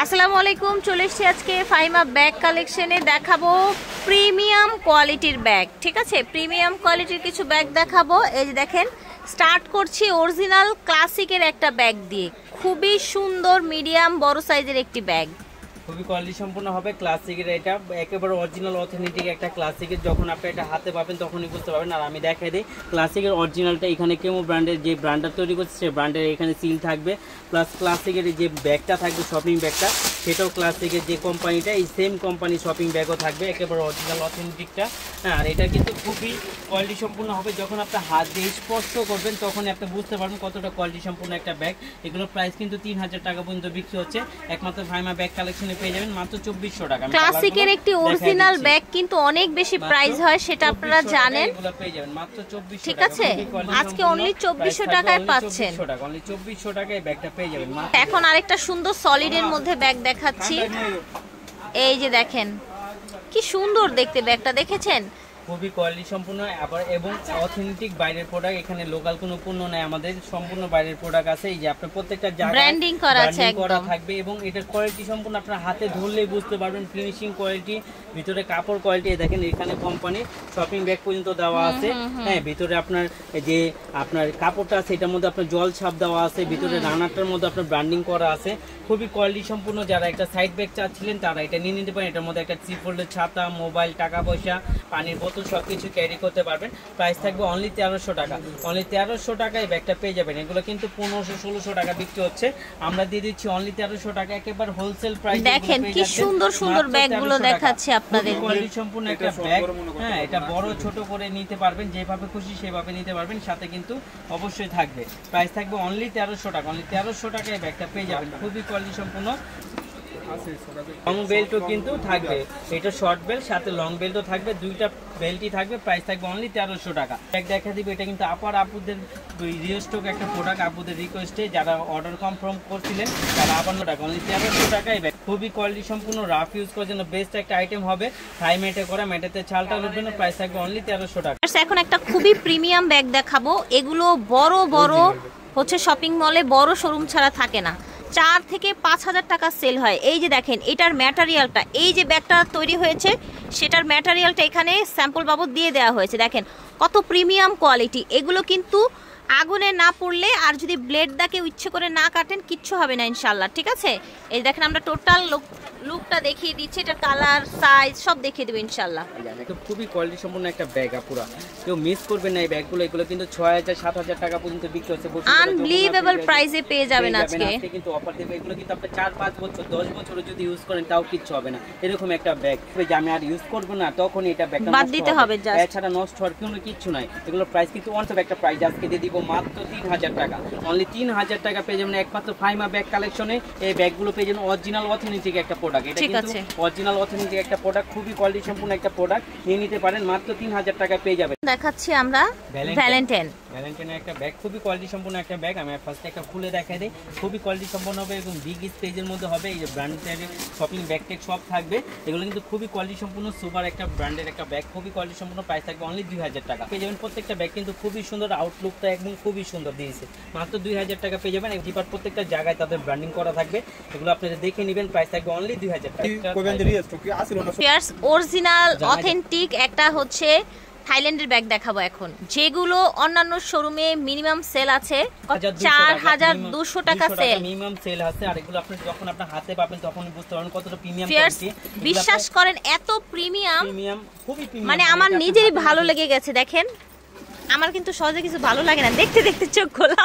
আসসালামু আলাইকুম, চলে এসেছি আজকে ফাইমা ব্যাগ কালেকশনে। দেখাবো প্রিমিয়াম কোয়ালিটির ব্যাগ। ঠিক আছে, প্রিমিয়াম কোয়ালিটির কিছু ব্যাগ দেখাবো। এই যে দেখেন, স্টার্ট করছি অরিজিনাল ক্লাসিকের একটা ব্যাগ দিয়ে। খুবই সুন্দর মিডিয়াম বড় সাইজের একটি ব্যাগ, খুবই কোয়ালিটি সম্পূর্ণ হবে। ক্লাসিকের এটা একেবারে অরিজিনাল অথেন্টিক একটা ক্লাসিকের। যখন আপনি এটা হাতে পাবেন তখনই বুঝতে পারবেন। আর আমি দেখাই দিই ক্লাসিকের অরিজিনালটা। এখানে কেমো ব্র্যান্ডের যে ব্র্যান্ডটা তৈরি করছে সেই ব্র্যান্ডের এখানে সিল থাকবে, প্লাস ক্লাসিকের যে ব্যাগটা থাকবে শপিং ব্যাগটা, সেটাও ক্লাসিকের যে কোম্পানিটা এই সেম কোম্পানি শপিং ব্যাগও থাকবে, একেবারে অরিজিনাল অথেন্টিকটা। হ্যাঁ, আর এটা কিন্তু খুবই কোয়ালিটি সম্পূর্ণ হবে। যখন আপনি হাত দিয়ে স্পর্শ করবেন তখনই আপনি বুঝতে পারবেন কতটা কোয়ালিটি সম্পূর্ণ একটা ব্যাগ। এগুলোর প্রাইস কিন্তু 3000 টাকা পর্যন্ত বিক্রি হচ্ছে। একমাত্র ফাইমা ব্যাগ কালেকশনে পেয়ে যাবেন মাত্র 2400 টাকা। ক্লাসিকের একটি অরিজিনাল ব্যাগ কিন্তু অনেক বেশি প্রাইস হয়, সেটা আপনারা জানেন। এগুলো পেয়ে যাবেন মাত্র 2400 টাকা। ঠিক আছে, আজকে অনলি 2400 টাকায় পাচ্ছেন। 2400 টাকা, অনলি 2400 টাকায় ব্যাগটা পেয়ে যাবেন। এখন আরেকটা সুন্দর সলিডের মধ্যে ব্যাগ দেখাচ্ছি। এই যে দেখেন কি সুন্দর দেখতে ব্যাগটা, দেখেছেন? খুবই কোয়ালিটি সম্পূর্ণ আবার এবং অথেন্টিক বাইরের প্রোডাক্ট। এখানে লোকাল কোনো পণ্য নাই, আমাদের সম্পূর্ণ বাইরের প্রোডাক্ট আছে। এই যে আপনার প্রত্যেকটা জায়গায় ব্র্যান্ডিং করা আছে, একদম থাকবে এবং এটার কোয়ালিটি সম্পূর্ণ আপনার হাতে ধরলেই বুঝতে পারবেন। ফিনিশিং কোয়ালিটি, ভিতরে কাপড় কোয়ালিটি। দেখেন এখানে কোম্পানি শপিং ব্যাগ পর্যন্ত দেওয়া আছে। হ্যাঁ, ভিতরে আপনার যে আপনার কাপড়টা আছে এটার মধ্যে আপনার জল ছাপ দেওয়া আছে, ভিতরে রানারটার মধ্যে আপনার ব্র্যান্ডিং করা আছে। খুবই কোয়ালিটি সম্পূর্ণ। যারা একটা সাইড ব্যাগ চাচ্ছিলেন তারা এটা নিয়ে নিতে পারেন। এটার মধ্যে একটা 3 ফোল্ডের ছাতা, মোবাইল, টাকা পয়সা, পানির বোতল সবকিছু ক্যারি করতে পারবেন। প্রাইস থাকবে অনলি 1300 টাকা। অনলি 1300 টাকায় ব্যাগটা পেয়ে যাবেন। এগুলো কিন্তু 1500-1600 টাকা বিক্রি হচ্ছে, আমরা দিয়ে দিচ্ছি অনলি 1300 টাকা, একেবারে হোলসেল প্রাইস। দেখেন কি সুন্দর সুন্দর ব্যাগগুলো দেখাচ্ছি আপনাদের। কোয়ালিটি সম্পূর্ণ একটা ব্যাগ। হ্যাঁ, এটা বড় ছোট করে নিতে পারবেন, যেভাবে খুশি সেভাবে নিতে পারবেন। সাথে কিন্তু অবশ্যই থাকবে, প্রাইস থাকবে অনলি 1300 টাকা। অনলি 1300 টাকায় ব্যাগটা পেয়ে যাবেন। খুবই কোয়ালিটি সম্পূর্ণ। লং বেল্টও কিন্তু থাকবে, এটা শর্ট বেল্ট সাথে লং বেল্টও থাকবে, দুইটা বেল্টই থাকবে। প্রাইস থাকবে অনলি 1300 টাকা। ব্যাগ দেখা দিবে, এটা কিন্তু আপুদের রিস্টক একটা প্রোডাক্ট, আপুদের রিকোয়েস্টে যারা অর্ডার কনফার্ম করছিলেন তারা আবার টাকা। অনলি 1300 টাকায় ব্যাগ। খুবই কোয়ালিটি সম্পূর্ণ, রাফ ইউজ করার জন্য বেস্ট একটা আইটেম হবে। থাই মেটে করা, মেটেতে ছালটা উঠবে না। প্রাইস থাকবে অনলি 1300 টাকা। এখন একটা খুবই প্রিমিয়াম ব্যাগ দেখাবো। এগুলো বড় বড় হচ্ছে শপিং মলে বড় শোরুম ছাড়া থাকে না, 4 থেকে 5000 টাকা সেল হয়। এই যে দেখেন এটার ম্যাটেরিয়ালটা, এই যে ব্যাগটা তৈরি হয়েছে সেটার ম্যাটেরিয়ালটা এখানে স্যাম্পল বাবদ দিয়ে দেওয়া হয়েছে। দেখেন কত প্রিমিয়াম কোয়ালিটি। এগুলো কিন্তু আগুনে না পড়লে আর যদি ব্লেড দাকে ইচ্ছে করে না কাটেন কিচ্ছু হবে না ইনশাল্লাহ। ঠিক আছে, এই দেখেন আমরা টোটাল লুকটা দেখিয়ে দিচ্ছি, এটা কালার সাইজ সব দেখিয়ে দেবো ইনশাল্লাহ। খুবই কোয়ালিটি সম্পন্ন একটা ব্যাগ, পুরো কেউ মিস করবেন না এই ব্যাগগুলো। এগুলো কিন্তু 6000-7000 টাকা পর্যন্ত বিক্রি হচ্ছে। আনবিলিভেবল প্রাইসে পেয়ে যাবেন আজকে। কিন্তু অফার দেবে। এগুলো কিন্তু আপনি 4-5 বছর 10 বছর যদি ইউজ করেন তাও কিচ্ছু হবে না। এরকম একটা ব্যাগ যে আমি আর ইউজ করবো না তখন এটা ব্যাগটা বাদ দিতে হবে, এছাড়া নষ্ট হওয়ার কোনো কিচ্ছু নাই। এগুলোর প্রাইস কিন্তু অনেক একটা প্রাইস আজকে দিয়ে দিব মাত্র 3000 টাকা। অনলি 3000 টাকা পেয়ে যাবেন একমাত্র ফাইমা ব্যাগ কালেকশনে। এই ব্যাগগুলো পেয়ে যাবেন অরিজিনাল অথেন্টিক একটা প্রোডাক্ট। এটা কিন্তু অরিজিনাল অথেন্টিক একটা প্রোডাক্ট, খুবই কোয়ালিটি সম্পূর্ণ একটা প্রোডাক্ট। নিয়ে নিতে পারেন মাত্র 3000 টাকা পেয়ে যাবেন। দেখাচ্ছি আমরা ভ্যালেন্টাইনের একটা ব্যাগ, খুবই কোয়ালিটি সম্পন্ন একটা ব্যাগ। আমি ফার্স্টে একটা খুলে দেখাই দিই। খুবই কোয়ালিটি সম্পন্ন হবে এবং বিগ স্পেসের মধ্যে হবে। এই যে ব্র্যান্ডের শপিং ব্যাগ টেক সব থাকবে। এগুলো কিন্তু খুবই কোয়ালিটি সম্পন্ন সুপার একটা ব্র্যান্ডের একটা ব্যাগ, খুবই কোয়ালিটি সম্পন্ন। প্রাইস থাকবে অনলি 2000 টাকা পেয়ে যাবেন। প্রত্যেকটা ব্যাগ কিন্তু খুবই সুন্দর, আউটলুকটা একদম খুবই সুন্দর দিয়েছে। মাত্র 2000 টাকা পেয়ে যাবেন। জিপার প্রত্যেকটা জায়গায় তাদের ব্র্যান্ডিং করা থাকবে, এগুলো আপনারা দেখে নেবেন। প্রাইস থাকবে অনলি 2000 টাকা। অরিজিনাল অথেন্টিক একটা হচ্ছে থাইল্যান্ডের ব্যাগ দেখাবো এখন, যেগুলো অন্যান্য শোরুমে মিনিমাম সেল আছে 4200 টাকা সেল মিনিমাম সেল আছে। আর এগুলো আপনি যখন আপনার হাতে পাবেন তখন বুঝতে পারবেন কতটা প্রিমিয়াম। বিশ্বাস করেন এত প্রিমিয়াম, খুবই প্রিমিয়াম, মানে আমার নিজেরই ভালো লেগে গেছে। দেখেন আমার কিন্তু সহজে কিছু ভালো লাগে না, দেখতে দেখতে চোখ খোলা।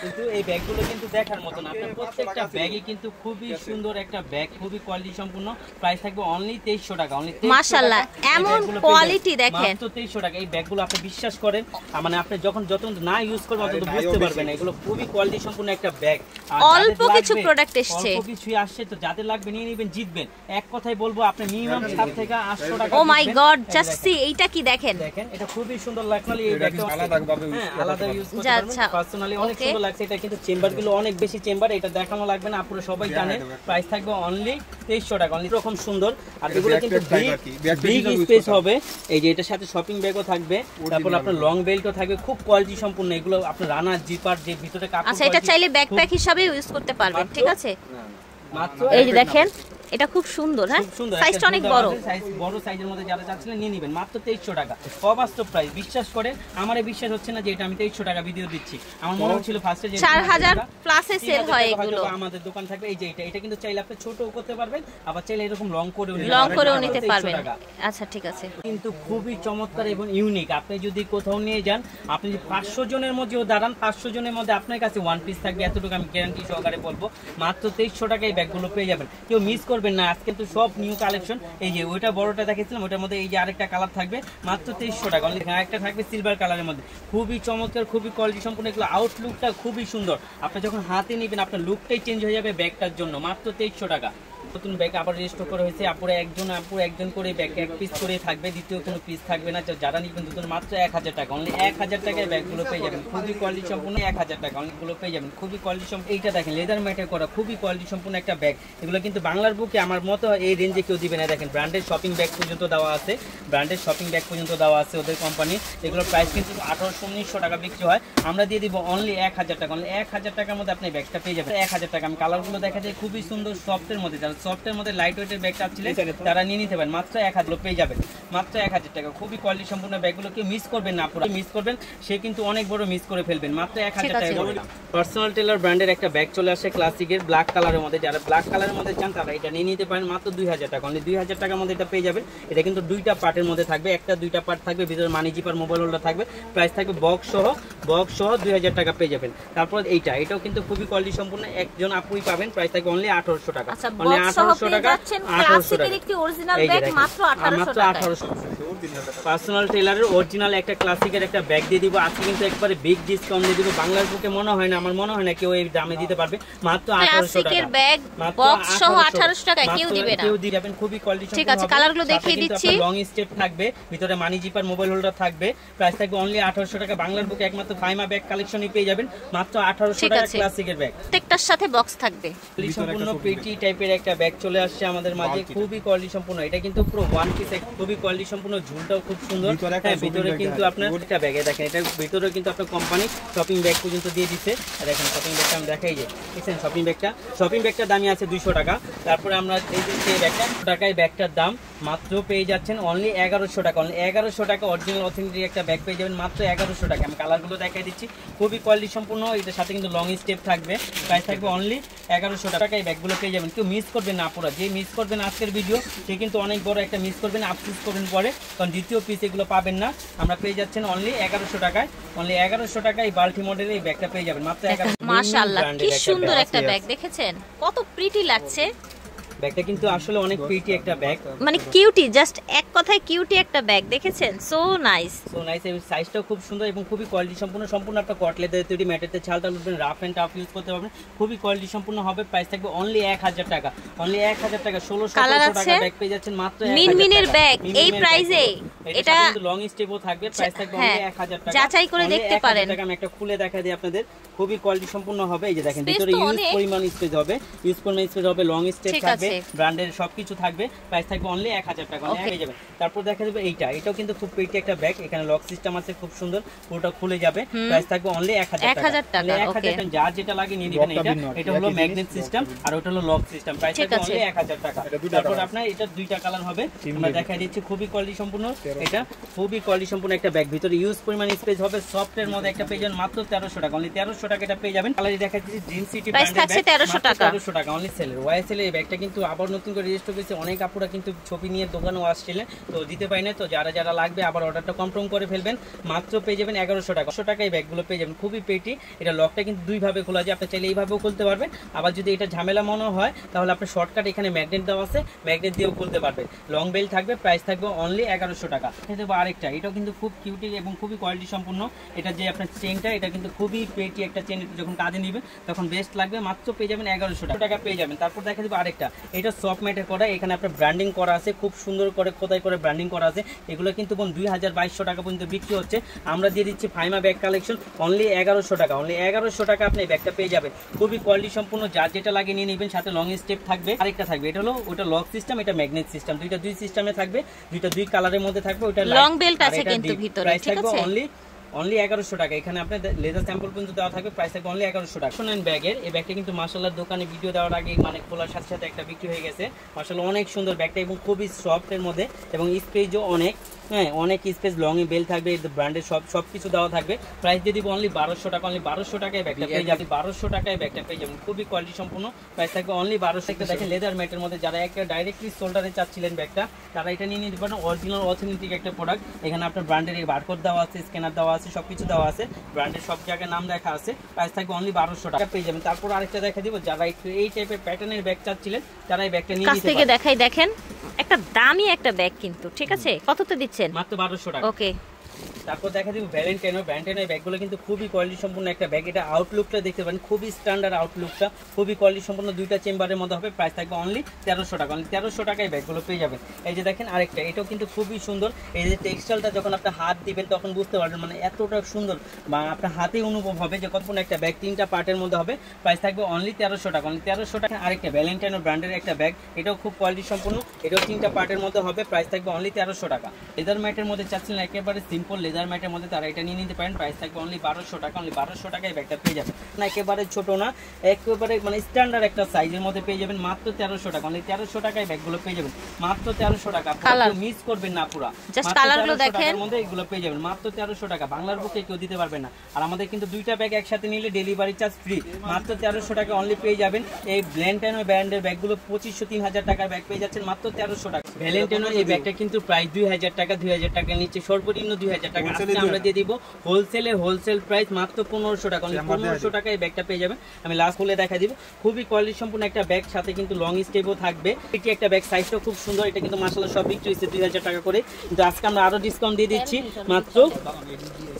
কিন্তু এই ব্যাগগুলো কিন্তু দেখার মতন। আপনার প্রত্যেকটা ব্যাগই কিন্তু খুবই সুন্দর একটা ব্যাগ, খুবই কোয়ালিটি সম্পূর্ণ। প্রাইস থাকবে অনলি 2300 টাকা। অনলি মাশাআল্লাহ, এমন কোয়ালিটি দেখেন। মাত্র 2300 টাকা। এই ব্যাগগুলো আপনি বিশ্বাস করেন, মানে আপনি যত না ইউজ করবেন তত বুঝতে পারবেন না। এগুলো খুবই কোয়ালিটি সম্পূর্ণ একটা ব্যাগ। অল্প কিছু প্রোডাক্ট এসেছে, অল্প কিছুই আসছে, তো যাদের লাগবে নিয়ে নেবেন, জিতবেন। এক কথাই বলবো আপনি মিনিমাম 7 থেকে 800 টাকা। ও মাই গড, জাস্ট সি এইটা কি দেখেন। দেখেন এটা খুবই সুন্দর লাগলো। এই ব্যাগটা আলাদা ইউজ করতে পারবেন। পার্সোনালি অনেক সুন্দর লাগছে। এটা কিন্তু চেম্বারগুলো অনেক বেশি চেম্বার, এটা দেখানো লাগবে না, আপনারা সবাই জানেন। প্রাইস থাকবে অনলি 2300 টাকা। অনলি এরকম সুন্দর। আর এগুলো কিন্তু বিগ স্পেস হবে। এই যে এটার সাথে শপিং ব্যাগও থাকবে, তারপর আপনার লং বেল্টও থাকবে, খুব কোয়ালিটি সম্পূর্ণ। এগুলো আপনার রানার জিপার যে ভিতরে কাপড়। আচ্ছা, এটা চাইলে ব্যাকপ্যাক হিসাবে ইউজ করতে পারবেন। ঠিক আছে, মাত্র এই যে দেখেন এটা খুব সুন্দর, হ্যাঁ সাইজটা অনেক বড়, বড় সাইজের মধ্যে যারা চাচ্ছিলেন নিয়ে নেবেন মাত্র 2300 টাকা। অবাস্তব প্রাইস, বিশ্বাস করেন আমারে বিশ্বাস হচ্ছে না যে এটা আমি 2300 টাকা ভিডিও দিচ্ছি। আমার মনে হচ্ছিল ফার্স্টে যে 4000 প্লাসে সেল হয় এগুলো। আমাদের দোকান থাকবে এই যে এটা কিন্তু চাইলে আপনি ছোটও করতে পারবেন, আবার চাইলে এরকম লং করেও নিতে পারবেন। আচ্ছা ঠিক আছে, কিন্তু খুবই চমৎকার এবং ইউনিক। আপনি যদি কোথাও নিয়ে যান, আপনি যদি 500 জনের মধ্যেও দাঁড়ান, 500 জনের মধ্যে আপনার কাছে ওয়ান পিস থাকবে, এতটুকু আমি গ্যারান্টি সহকারে বলবো। মাত্র 2300 টাকায় ব্যাগগুলো পেয়ে যাবেন, কেউ মিস করবেন না। আজকে তো সব নিউ কালেকশন। এই যে ওইটা বড়টা দেখেছিলাম, ওটার মধ্যে এই যে আরেকটা কালার থাকবে মাত্র 2300 টাকা। একটা থাকবে সিলভার কালারের মধ্যে, খুবই চমৎকার, খুবই কোয়ালিটি সম্পূর্ণ। এগুলো আউটলুকটা খুবই সুন্দর, আপনি যখন হাতে নেবেন আপনার লুকটাই চেঞ্জ হয়ে যাবে ব্যাগটার জন্য। মাত্র 2300 টাকা। নতুন ব্যাগ আবার রেজিস্টার করা হয়েছে, একজন করে ব্যাগ এক পিস করে থাকবে, দ্বিতীয় কোনো পিস থাকবে না। যারা নিবেন নতুন মাত্র 1000 টাকা, অনলি 1000 টাকায় ব্যাগগুলো পেয়ে যাবেন, খুবই কোয়ালিটি সম্পূর্ণ। 1000 টাকা অনেকগুলো পেয়ে যাবেন, খুবই কোয়ালিটি সম্পূর্ণ। এইটা দেখেন লেদার ম্যাটে করা, খুবই কোয়ালিটি সম্পূর্ণ একটা ব্যাগ। এগুলো কিন্তু বাংলার বুকে আমার মতো এই রেঞ্জে কেউ দিবে না। দেখেন ব্র্যান্ডেড শপিং ব্যাগ পর্যন্ত দেওয়া আছে, ওদের কোম্পানি। এগুলোর প্রাইস কিন্তু 1800-1900 টাকা বিক্রি হয়, আমরা দিয়ে দিব অনলি 1000 টাকা। অনলি 1000 টাকার মধ্যে আপনি ব্যাগটা পেয়ে যাবেন 1000 টাকা। আমি কালারগুলো দেখা যায় খুবই সুন্দর, সফটের মধ্যে। যারা সফটের মধ্যে লাইট ওয়েটের ব্যাগ চাচ্ছিলেন তারা নিয়ে নিতে পারেন, মাত্র 1000 পেয়ে যাবেন, মাত্র 1000 টাকা। খুবই কোয়ালিটি সম্পূর্ণ ব্যাগগুলো কেউ মিস করবেন না, পুরো মিস করবেন সে কিন্তু অনেক বড় মিস করে ফেলবেন। মাত্র 1000 টাকা। পার্সোনাল টেলার ব্র্যান্ডের একটা ব্যাগ চলে আসে ক্লাসিকের ব্ল্যাক কালারের মধ্যে। যারা ব্ল্যাক কালারের মধ্যে চান তারা এটা নিয়ে নিতে পারেন মাত্র 2000 টাকা। অনলি 2000 টাকার মধ্যে এটা পেয়ে যাবেন। এটা কিন্তু দুইটা পার্টের মধ্যে থাকবে, দুইটা পার্ট থাকবে, ভিতরে মানি জিপার মোবাইল হোল্ডার থাকবে। প্রাইস থাকবে বক্স সহ 2000 টাকা পেয়ে যাবেন। তারপর এটাও কিন্তু খুবই কোয়ালিটি সম্পূর্ণ, একজন আপুই পাবেন। প্রাইস থাকবে অনলি 1800 টাকা। অনলি 1800 টাকা। পার্সোনাল টেলারের অরিজিনাল একটা ক্লাসিকের একটা ব্যাগ দিয়ে দিব আজকে, কিন্তু একবারে বিগ ডিসকাউন্ট দিয়ে দিব। বাংলার বুকে আমার মনে হয় না কেউ এই দামে দিতে পারবে। মাত্র 1800 টাকা ব্যাগ বক্স সহ 1800 টাকা কেউ দিবে না, কেউ দিয়ে যাবেন। খুবই কোয়ালিটি সম্পূর্ণ। ঠিক আছে, কালারগুলো দেখিয়ে দিচ্ছি। লং স্টেপ থাকবে, ভিতরে মানি জিপার মোবাইল হোল্ডার থাকবে। প্রাইস থাকবে অনলি 1800 টাকা। বাংলার বুকে একমাত্র ফাইমা ব্যাগ কালেকশনই পেয়ে যাবেন মাত্র 1800 টাকা ক্লাসিকের ব্যাগ। প্রত্যেকটার সাথে বক্স থাকবে। সম্পূর্ণ পেটি টাইপের একটা ব্যাগ চলে আসছে আমাদের মাঝে, খুবই কোয়ালিটি সম্পূর্ণ। এটা কিন্তু পুরো ওয়ান পিস, খুবই কোয়ালিটি সম্পূর্ণ। ঝুলটাও খুব সুন্দর। ভিতরে কিন্তু আপনার একটা ব্যাগে দেখেন, এটার ভিতরে কিন্তু আপনার কোম্পানি শপিং ব্যাগ পর্যন্ত দিয়ে দিচ্ছে। দেখেন শপিং ব্যাগটা আমি দেখাই যে দেখছেন, শপিং ব্যাগটা দামই আছে 200 টাকা। তারপরে আমরা এই যে ব্যাগটা টাকায় ব্যাগটার দাম মাত্র পেয়ে যাচ্ছেন অনলি 1100 টাকা। অনলি 1100 টাকা অরিজিনাল অথেন্টিক একটা ব্যাগ পেয়ে যাবেন মাত্র 1100 টাকা। আমি কালারগুলো দেখাই দিচ্ছি, খুবই কোয়ালিটি সম্পূর্ণ। এটার সাথে কিন্তু লং স্টেপ থাকবে। প্রাইস থাকবে অনলি 1100 টাকা। এই ব্যাগগুলো পেয়ে যাবেন, কেউ মিস করবেন না আপুরা। যে মিস করবেন আজকের ভিডিও সে কিন্তু অনেক বড় একটা মিস করবেন, আফসোস করবেন পরে, কারণ দ্বিতীয় পিস এগুলো পাবেন না। আমরা পেয়ে যাচ্ছেন অনলি 1100 টাকায়। অনলি 1100 টাকায় এই বাল্টি মডেলের এই ব্যাগটা পেয়ে যাবেন মাত্র 1100। মাশাআল্লাহ কি সুন্দর একটা ব্যাগ, দেখেছেন কত প্রিটি লাগছে। ব্যাগটা কিন্তু আসলে অনেক প্রিটি একটা ব্যাগ, মানে কিউটি, জাস্ট এক কথায় কিউটি একটা ব্যাগ, দেখেছেন সো নাইস। এই সাইজটাও খুব সুন্দর এবং খুবই কোয়ালিটি সম্পূর্ণ আপনার কট লেদার তৈরি, ম্যাটেতে ছালটা উঠবেন, রাফ এন্ড টাফ ইউজ করতে পারবেন, খুবই কোয়ালিটি সম্পূর্ণ হবে। প্রাইস থাকবে অনলি 1000 টাকা। অনলি 1000 টাকা। 1600 টাকা ব্যাগ পেয়ে যাচ্ছেন মাত্র 1000 টাকা। মিনমিনের ব্যাগ এই প্রাইসে, এটা কিন্তু লং স্টেপও থাকবে। প্রাইস থাকবে অনলি 1000 টাকা। যাচাই করে দেখতে পারেন। আমি একটা খুলে দেখাই দিই আপনাদের, খুবই কোয়ালিটি সম্পূর্ণ হবে। এই যে দেখেন ভিতরে ইউজ পরিমাণ স্পেস হবে, লং স্টেপ থাকবে, ব্র্যান্ডের সবকিছু থাকবে। প্রাইস থাকবে অনলি 1000 টাকা। পেয়ে যাবেন। তারপর দেখা যাবে এটাও কিন্তু খুব পেটি একটা ব্যাগ, এখানে লক সিস্টেম আছে, খুব সুন্দর, পুরোটা খুলে যাবে। প্রাইস থাকবে অনলি 1000 টাকা। 1000 টাকা। যার যেটা লাগে নিয়ে নেবেন। এটা হলো ম্যাগনেট সিস্টেম আর ওটা হলো লক সিস্টেম। প্রাইস থাকবে অনলি 1000 টাকা। তারপর আপনার এটা দুইটা কালার হবে, আমরা দেখাই দিচ্ছি। খুবই কোয়ালিটি সম্পূর্ণ, এটা খুবই কোয়ালিটি সম্পূর্ণ একটা ব্যাগ, ভিতরে ইউজ পরিমাণ স্পেস হবে, সফটের মধ্যে একটা পেয়ে যাবেন মাত্র 1300 টাকা। অনলি 1300 টাকা এটা পেয়ে যাবেন। কালারই দেখাই দিচ্ছি, ড্রিম সিটি ব্র্যান্ডের ব্যাগ 1300 টাকা অনলি সেলের। ওয়াইএসএল এই ব্যাগটা কিন্তু আবার নতুন করে রেজিস্টার করেছে। অনেক আপুরা কিন্তু ছবি নিয়ে দোকানেও আসছিলেন, তো দিতে পারি না, তো যারা লাগবে আবার অর্ডারটা কনফার্ম করে ফেলবেন। মাত্র পেয়ে যাবেন 1100 টাকা। 100 টাকা এই ব্যাগগুলো পেয়ে যাবেন, খুবই পেটি। এটা লকটা কিন্তু দুই ভাবে খোলা যায়, আপনি চাইলে এইভাবেও খুলতে পারবেন, আবার যদি এটা ঝামেলা মনে হয় তাহলে আপনার শর্টকাট এখানে ম্যাগনেট দেওয়া আছে, ম্যাগনেট দিয়েও খুলতে পারবেন। লং বেল থাকবে। প্রাইস থাকবে অনলি 1100 টাকা। দেবো আরেকটা, এটাও কিন্তু খুব কিউটি এবং খুবই কোয়ালিটি সম্পূর্ণ। এটা যে আপনার চেনটা, এটা কিন্তু খুবই পেটি একটা চেন, যখন কাজে নিবে তখন বেস্ট লাগবে। মাত্র পেয়ে যাবেন 1100 টাকা পেয়ে যাবেন। তারপর দেখা দেবো আরেকটা, এটা সফট ম্যাটে করা, এখানে আপনার ব্র্যান্ডিং করা আছে, খুব সুন্দর করে খোদাই করে ব্র্যান্ডিং করা আছে। এগুলো কিন্তু 2200 টাকা পর্যন্ত বিক্রি হচ্ছে। আমরা দিয়ে দিচ্ছি ফাইমা ব্যাগ কালেকশন অনলি 1100 টাকা। অনলি 1100 টাকা আপনি এই ব্যাগটা পেয়ে যাবেন, খুবই কোয়ালিটি সম্পূর্ণ। যার যেটা লাগে নিয়ে নেবেন, সাথে লং স্টেপ থাকবে। আরেকটা থাকবে, এটা হলো ওটা লক সিস্টেম, এটা ম্যাগনেট সিস্টেম, দুই সিস্টেমে থাকবে, দুই কালারের মধ্যে থাকবে। ওটা লং বেল্ট আছে কিন্তু ভিতরে, ঠিক আছে। অনলি অনলি 1100 টাকা। এখানে আপনার লেদার স্যাম্পল কিন্তু দেওয়া থাকবে, প্রাইস থাকবে অনলি 1100 টাকা। শোনেন ব্যাগের এই ব্যাগটা কিন্তু মাশাআল্লাহ দোকানে ভিডিও দেওয়ার আগে মানে খোলার সাথে সাথে একটা বিক্রি হয়ে গেছে। মাশাআল্লাহ অনেক সুন্দর ব্যাগটা এবং খুবই সফট এর মধ্যে এবং স্পেসও অনেক, হ্যাঁ অনেক স্পেস, লং বেল থাকবে, ব্র্যান্ডের সবকিছু দেওয়া থাকবে। প্রাইস দিয়ে দিব অনলি 1200 টাকা। অনলি 1200 টাকায় ব্যাগটা পেয়ে যাবেন, 1200 টাকায় ব্যাগটা পেয়ে যাবেন, খুবই কোয়ালিটি সম্পূর্ণ। প্রাইস থাকবে অনলি 1200 টাকা। দেখেন লেদার ম্যাটের মধ্যে যারা একটা ডাইরেক্টলি শোল্ডারে চাচ্ছিলেন ব্যাগটা, তারা এটা নিয়ে নিতে পারেন। অরিজিনাল অথেন্টিক একটা প্রোডাক্ট। এখানে আপনার ব্র্যান্ডের এই বারকোড দেওয়া আছে, স্ক্যানার দেওয়া আছে, সবকিছু দেওয়া আছে, ব্র্যান্ডের সব জায়গায় নাম লেখা আছে। প্রাইস থাকবে অনলি 1200 টাকা পেয়ে যাবেন। তারপর আরেকটা দেখা দিব, যারা একটু এই টাইপের প্যাটার্নের ব্যাগ চাচ্ছিলেন তারা এই ব্যাগটা নিয়ে নিতে পারেন। কাছ থেকে দেখাই, দেখেন একটা দামি একটা ব্যাগ কিন্তু, ঠিক আছে? কততে দিচ্ছেন? মাত্র 1200 টাকা। ওকে, তারপর দেখা দিব ভ্যালেন্টাইনের ব্যাগগুলো কিন্তু খুবই কোয়ালিটি সম্পূর্ণ একটা ব্যাগ। এটা আউটলুকটা দেখতে পারেন, খুবই স্ট্যান্ডার্ড আউটলুকটা, খুবই কোয়ালিটি সম্পূর্ণ, দুইটা চেম্বারের মধ্যে হবে। প্রাইস থাকবে অনলি 1300 টাকা। অনলি 1300 টাকায় ব্যাগগুলো পেয়ে যাবেন। এই যে দেখেন আরেকটা, এটাও কিন্তু খুবই সুন্দর। এই যে টেক্সটাইলটা যখন আপনি হাত দিবেন তখন বুঝতে পারবেন মানে এতটা সুন্দর, বা আপনার হাতে অনুভব হবে যে কতক্ষণ একটা ব্যাগ, 3টা পার্টের মধ্যে হবে। প্রাইস থাকবে অনলি 1300 টাকা। অনলি 1300 টাকা। আরেকটা ভ্যালেন্টাইন ব্র্যান্ডের একটা ব্যাগ, এটাও খুব কোয়ালিটি সম্পূর্ণ, এটাও 3টা পার্টের মধ্যে হবে। প্রাইস থাকবে অনলি 1300 টাকা। লেদার ম্যাটের মধ্যে চাচ্ছিলেন একেবারে সিম্পল লেদার ম্যাটের মধ্যে, তারা এটা নিয়ে নিতে পারেন। প্রাইস থাকবে অনলি 1200 টাকা। অনলি 1200 টাকায় ব্যাগটা পেয়ে যাবেন। না একেবারে ছোট না, একেবারে মানে স্ট্যান্ডার্ড একটা সাইজের মধ্যে পেয়ে যাবেন মাত্র 1300 টাকা। অনলি 1300 টাকায় ব্যাগগুলো পেয়ে যাবেন মাত্র 1300 টাকা। মিস করবেন না পুরো, জাস্ট কালারগুলো দেখেন, এর মধ্যে এগুলো পেয়ে যাবেন মাত্র 1300 টাকা। বাংলার বুকে কেউ দিতে পারবে না। আর আমাদের কিন্তু দুইটা ব্যাগ একসাথে নিলে ডেলিভারি চার্জ ফ্রি। মাত্র 1300 টাকা অনলি পেয়ে যাবেন। এই ভ্যালেন্টাইন ব্র্যান্ডের ব্যাগগুলো 2500 3000 টাকার ব্যাগ পেয়ে যাচ্ছেন মাত্র 1300 টাকা। ভ্যালেন্টাইন এই ব্যাগটা কিন্তু প্রাইস 2000 টাকা, 2000 টাকার নিচে, সর্বনিম্ন 2000 টাকা। আজকে আমরা দিয়ে দিব হোলসেল প্রাইস মাত্র 1500 টাকা। 1500 টাকায় এই ব্যাগটা পেয়ে যাবেন। আমি লাস্ট খুলে দেখা দিব, খুবই কোয়ালিটি সম্পূর্ণ একটা ব্যাগ, সাথে কিন্তু লং স্টেপও থাকবে। এটি একটা ব্যাগ, সাইজটা খুব সুন্দর। এটা কিন্তু মাশাআল্লাহ সব বিক্রি হচ্ছে 2000 টাকা করে, কিন্তু আজকে আমরা আরো ডিসকাউন্ট দিয়ে দিচ্ছি মাত্র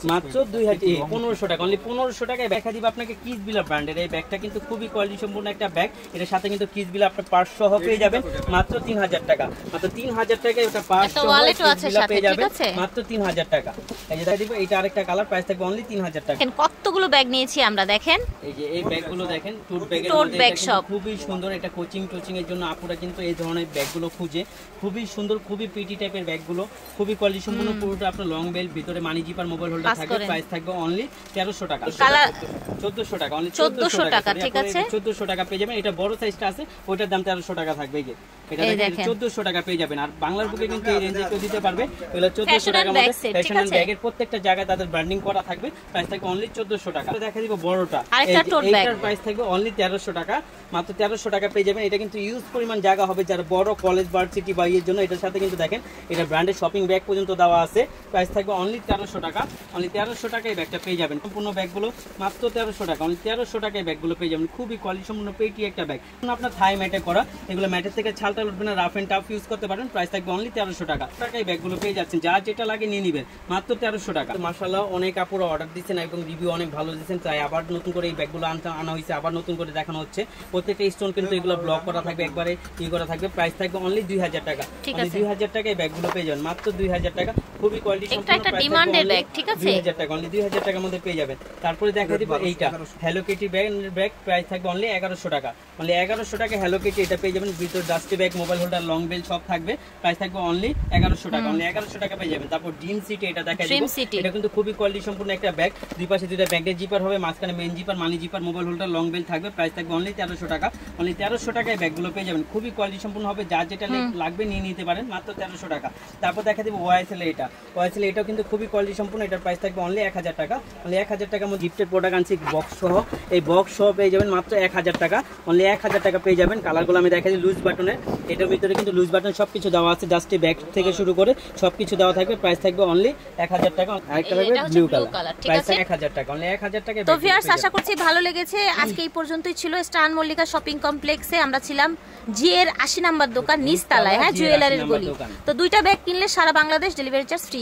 1500 টাকা। অনলি 1500 টাকায় দেখা দিব আপনাকে কিসবিলা ব্র্যান্ডের এই ব্যাগটা, কিন্তু খুবই কোয়ালিটি সম্পূর্ণ একটা ব্যাগ। এটার সাথে কিন্তু কিসবিলা আপনার পার্স সহ পেয়ে যাবেন মাত্র 3000 টাকা। মাত্র 3000 টাকায় এটা পার্স সহ কিসবিলা পেয়ে যাবেন মাত্র 3000 টাকা। এই যে দেখা দিব, এটা আরেকটা কালার, প্রাইস থাকবে অনলি 3000 টাকা। কতগুলো ব্যাগ নিয়েছি আমরা, দেখেন এই যে এই ব্যাগগুলো দেখেন, টোট ব্যাগের মধ্যে খুবই সুন্দর। এটা কোচিং এর জন্য আপুরা কিন্তু এই ধরনের ব্যাগগুলো খুঁজে, খুবই সুন্দর, খুবই প্রিটি টাইপের ব্যাগগুলো, খুবই কোয়ালিটি সম্পূর্ণ। পুরোটা আপনার লং বেল্ট, ভিতরে মানি জিপার, মোবাইল হোল্ডার থাকবে। প্রাইস থাকবে অনলি 1300 টাকা। 1400 টাকা। অনলি 1400 টাকা, ঠিক আছে? 1400 টাকা পেয়ে যাবেন। এটা বড় সাইজটা আছে, ওইটার দাম 1300 টাকা থাকবে। এই যে এটা দেখেন 1400 টাকা পেয়ে যাবেন। আর বাংলার বুকে কিন্তু এই রেঞ্জে কেউ দিতে পারবে। এগুলো 1400 টাকার মধ্যে ফ্যাশন ব্যাগের প্রত্যেকটা জায়গায় তাদের ব্র্যান্ডিং করা থাকবে। প্রাইস থাকবে অনলি 1400 টাকা। দেখা দিব বড়টা, এইটার প্রাইস থাকবে অনলি 1300 টাকা। মাত্র 1300 টাকা পেয়ে যাবেন। এটা কিন্তু ইউজ পরিমাণ জায়গা হবে যারা বড় কলেজ, ভার্সিটি বা এর জন্য। এটার সাথে কিন্তু দেখেন এটা ব্র্যান্ডের শপিং ব্যাগ পর্যন্ত দেওয়া আছে। প্রাইস থাকবে অনলি 1300 টাকা। অনলি 1300 টাকায় ব্যাগটা পেয়ে যাবেন। সম্পূর্ণ ব্যাগগুলো মাত্র 1300 টাকা। অনলি 1300 টাকায় ব্যাগগুলো পেয়ে যাবেন। খুবই কোয়ালিটি সম্পূর্ণ পেটি একটা ব্যাগ। আপনার থাই ম্যাটে করা, এগুলো ম্যাটের থেকে ছালটা উঠবে না, রাফ এন্ড টাফ ইউজ করতে পারেন। প্রাইস থাকবে অনলি 1300 টাকা। টাকায় ব্যাগগুলো পেয়ে যাচ্ছেন, যা যেটা লাগে নিয়ে নেবেন মাত্র 1300 টাকা। মাশাআল্লাহ অনেক আপুরা অর্ডার দিচ্ছেন এবং রিভিউ অনেক ভালো দিচ্ছেন, তাই আবার নতুন করে এই ব্যাগগুলো আনা হয়েছে, আবার নতুন করে দেখানো হচ্ছে। প্রত্যেকটা স্টোন কিন্তু এগুলো ব্লক করা থাকবে, একবারে করা থাকবে। প্রাইস থাকবে অনলি 2000 টাকা। 2000 টাকায় ব্যাগগুলো পেয়ে যাবেন মাত্র 2000 টাকা। খুবই কোয়ালিটি সম্পন্ন, একটা ডিমান্ডের ব্যাগ, ঠিক আছে? 2000 টাকা। অনলি 2000 টাকার মধ্যে পেয়ে যাবেন। তারপরে দেখা দিব এইটা হ্যালো কিটি ব্যাগ, প্রাইস থাকবে অনলি 1100 টাকা। অনলি 1100 টাকা হ্যালো কিটি, এটা পেয়ে যাবেন। ভিতর dusty bag, mobile holder, long belt সব থাকবে। প্রাইস থাকবে অনলি 1100 টাকা। অনলি 1100 টাকা পেয়ে যাবেন। তারপর ড্রিম সিটি, এটা দেখা দিব, এটা কিন্তু খুবই কোয়ালিটি সম্পন্ন একটা ব্যাগ। দুই পাশে দুইটা ব্যাগের জিপার হবে, মাঝখানে main zipper, money zipper, mobile holder, long belt থাকবে। প্রাইস থাকবে অনলি 1300 টাকা। অনলি 1300 টাকায় ব্যাগগুলো পেয়ে যাবেন। খুবই কোয়ালিটি সম্পন্ন হবে, যার যেটা লাগবে নিয়ে নিতে পারেন মাত্র 1300 টাকা। তারপর দেখা দিব ওয়াইএসএল, এটাও কিন্তু খুবই কোয়ালিটি সম্পন্ন। এটার প্রাইস থাকবে অনলি 1000 টাকা। অনলি 1000 টাকার মধ্যে গিফটের প্রোডাক্ট আনছি বক্স সহ, এই বক্স সহ পেয়ে যাবেন মাত্র 1000 টাকা। অনলি 1000 টাকা পেয়ে যাবেন। কালারগুলো আমি দেখাই দিই, লুজ বাটনের, এটার ভিতরে কিন্তু লুজ বাটন সবকিছু দেওয়া আছে, জাস্ট ব্যাগ থেকে শুরু করে সবকিছু দেওয়া থাকবে। প্রাইস থাকবে অনলি 1000 টাকা। আরেকটা থাকবে ব্লু কালার, প্রাইস 1000 টাকা। অনলি 1000 টাকা। তো ভিউয়ার্স, আশা করছি ভালো লেগেছে। আজকে এই পর্যন্তই ছিল। স্টার মল্লিকা শপিং কমপ্লেক্সে আমরা ছিলাম, জি এর 80 নাম্বার দোকান, নিচতলায়, হ্যাঁ, জুয়েলারির গলি। তো দুইটা ব্যাগ কিনলে সারা বাংলাদেশ ডেলিভারি চার্জ ফ্রি।